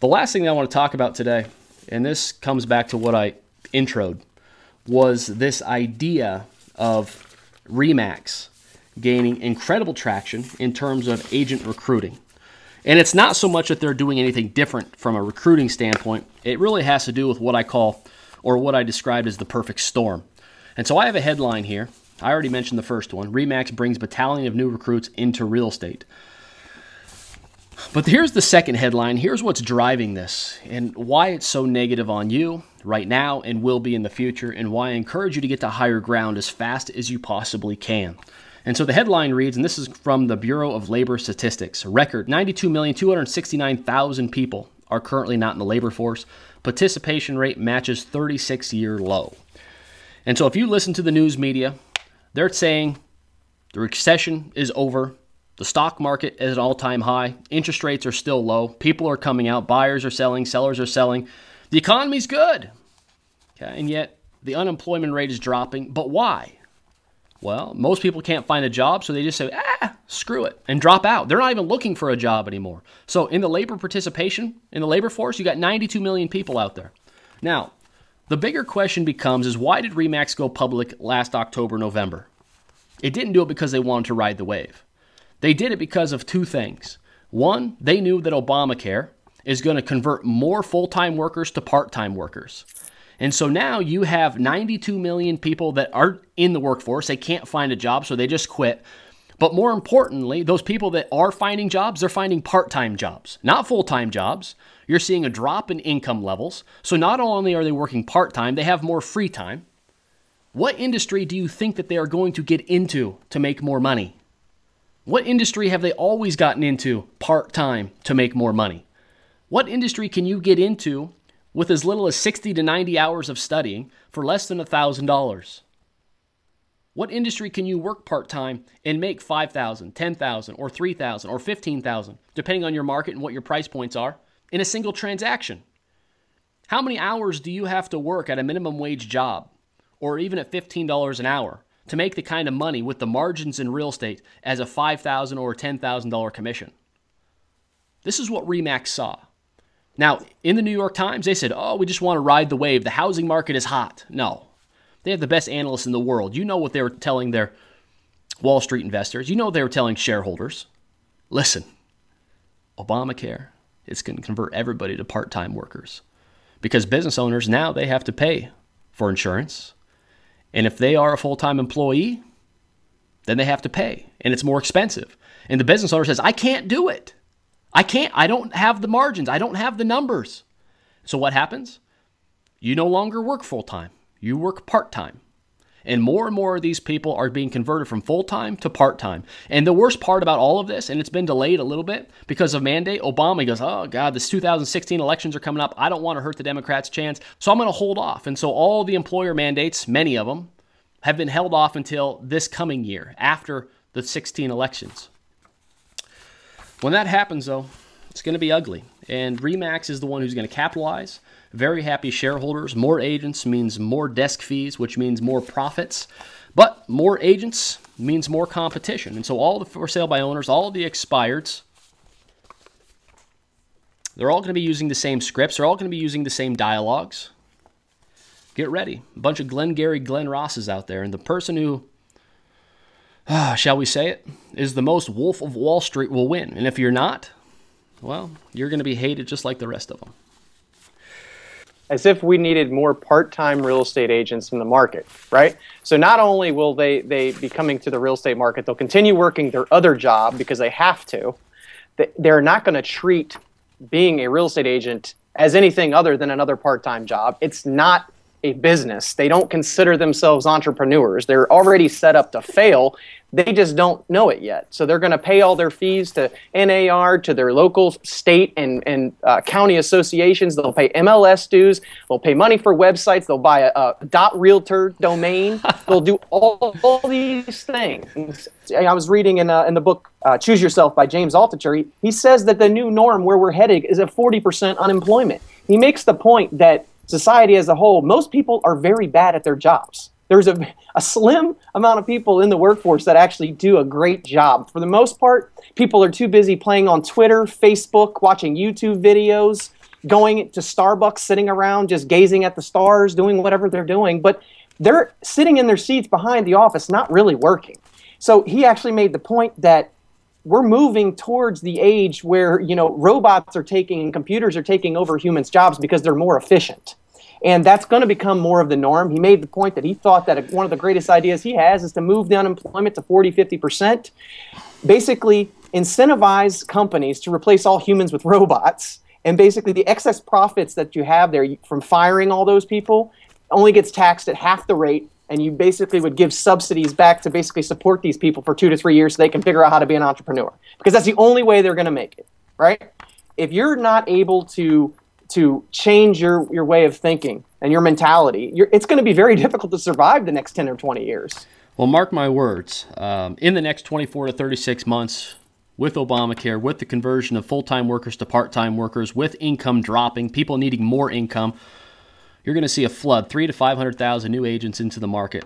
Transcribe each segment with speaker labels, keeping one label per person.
Speaker 1: The last thing that I want to talk about today, and this comes back to what I introed, was this idea of ReMax gaining incredible traction in terms of agent recruiting. And it's not so much that they're doing anything different from a recruiting standpoint. It really has to do with what I call, or what I described as, the perfect storm. And so I have a headline here. I already mentioned the first one. ReMax brings battalion of new recruits into real estate. But here's the second headline. Here's what's driving this and why it's so negative on you right now and will be in the future, and why I encourage you to get to higher ground as fast as you possibly can. And so the headline reads, and this is from the Bureau of Labor Statistics, a record 92,269,000 people are currently not in the labor force. Participation rate matches 36-year low. And so if you listen to the news media, they're saying the recession is over. The stock market is at an all-time high. Interest rates are still low. People are coming out. Buyers are selling. Sellers are selling. The economy's good. Okay, and yet the unemployment rate is dropping. But why? Well, most people can't find a job, so they just say, screw it, and drop out. They're not even looking for a job anymore. So in the labor participation, in the labor force, you got 92 million people out there. Now, the bigger question becomes is, why did ReMax go public last October, November? It didn't do it because they wanted to ride the wave. They did it because of two things. One, they knew that Obamacare is going to convert more full-time workers to part-time workers. And so now you have 92 million people that are in the workforce. They can't find a job, so they just quit. But more importantly, those people that are finding jobs, they're finding part-time jobs, not full-time jobs. You're seeing a drop in income levels. So not only are they working part-time, they have more free time. What industry do you think that they are going to get into to make more money? What industry have they always gotten into part-time to make more money? What industry can you get into with as little as 60 to 90 hours of studying for less than $1,000? What industry can you work part-time and make $5,000, $10,000, or $3,000, or $15,000, depending on your market and what your price points are, in a single transaction? How many hours do you have to work at a minimum wage job, or even at $15 an hour, to make the kind of money with the margins in real estate as a $5,000 or $10,000 commission? This is what ReMax saw. Now, in the New York Times, they said, oh, we just want to ride the wave. The housing market is hot. No. They have the best analysts in the world. You know what they were telling their Wall Street investors. You know what they were telling shareholders. Listen, Obamacare is going to convert everybody to part-time workers, because business owners now, they have to pay for insurance. And if they are a full-time employee, then they have to pay, and it's more expensive. And the business owner says, I can't do it. I don't have the margins. I don't have the numbers. So what happens? You no longer work full-time. You work part-time. And more of these people are being converted from full-time to part-time. And the worst part about all of this, and it's been delayed a little bit because of mandate, Obama goes, oh God, this 2016 elections are coming up. I don't want to hurt the Democrats' chance, so I'm going to hold off. And so all the employer mandates, many of them, have been held off until this coming year, after the 16 elections. When that happens, though, it's going to be ugly. And ReMax is the one who's going to capitalize. Very happy shareholders. More agents means more desk fees, which means more profits. But more agents means more competition. And so all the for sale by owners, all the expireds, they're all going to be using the same scripts. They're all going to be using the same dialogues. Get ready. A bunch of Glengarry Glen Rosses out there. And the person who, shall we say it, is the most Wolf of Wall Street will win. And if you're not, well, you're going to be hated just like the rest of them.
Speaker 2: As if we needed more part-time real estate agents in the market, right? So not only will they be coming to the real estate market, they'll continue working their other job because they have to. They're not going to treat being a real estate agent as anything other than another part-time job. It's not a business. They don't consider themselves entrepreneurs. They're already set up to fail. They just don't know it yet. So they're going to pay all their fees to NAR, to their local state and county associations. They'll pay MLS dues. They'll pay money for websites. They'll buy a .realtor domain. They'll do all these things. I was reading in the book Choose Yourself by James Altucher. He says that the new norm where we're headed is a 40% unemployment. He makes the point that society as a whole, most people are very bad at their jobs. There's a slim amount of people in the workforce that actually do a great job. For the most part, people are too busy playing on Twitter, Facebook, watching YouTube videos, going to Starbucks, sitting around, just gazing at the stars, doing whatever they're doing. But they're sitting in their seats behind the office, not really working. So he actually made the point that we're moving towards the age where, robots are taking and computers are taking over humans' jobs because they're more efficient. And that's going to become more of the norm. He made the point that he thought that one of the greatest ideas he has is to move the unemployment to 40, 50%. Basically, incentivize companies to replace all humans with robots. And basically, the excess profits that you have there from firing all those people only gets taxed at half the rate. And you basically would give subsidies back to basically support these people for 2 to 3 years so they can figure out how to be an entrepreneur. Because that's the only way they're going to make it, right? If you're not able to change your way of thinking and your mentality, it's going to be very difficult to survive the next 10 or 20 years.
Speaker 1: Well, mark my words. In the next 24 to 36 months, with Obamacare, with the conversion of full-time workers to part-time workers, with income dropping, people needing more income, you're going to see a flood, 300,000 to 500,000 new agents into the market.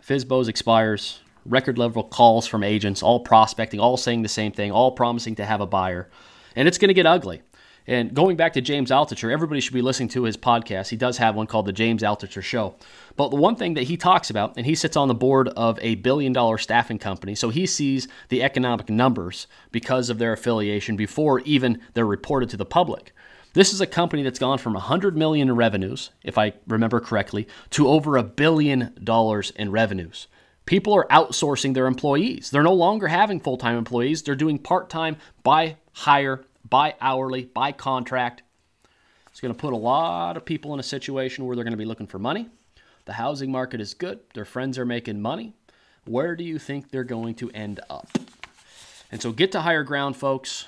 Speaker 1: FSBOs expires, record level calls from agents, all prospecting, all saying the same thing, all promising to have a buyer. And it's going to get ugly. And going back to James Altucher, everybody should be listening to his podcast. He does have one called The James Altucher Show. But the one thing that he talks about, and he sits on the board of a billion-dollar staffing company, so he sees the economic numbers because of their affiliation before even they're reported to the public. This is a company that's gone from $100 million in revenues, if I remember correctly, to over $1 billion in revenues. People are outsourcing their employees. They're no longer having full-time employees. They're doing part-time, by hire, by hourly, by contract. It's going to put a lot of people in a situation where they're going to be looking for money. The housing market is good. Their friends are making money. Where do you think they're going to end up? And so get to higher ground, folks.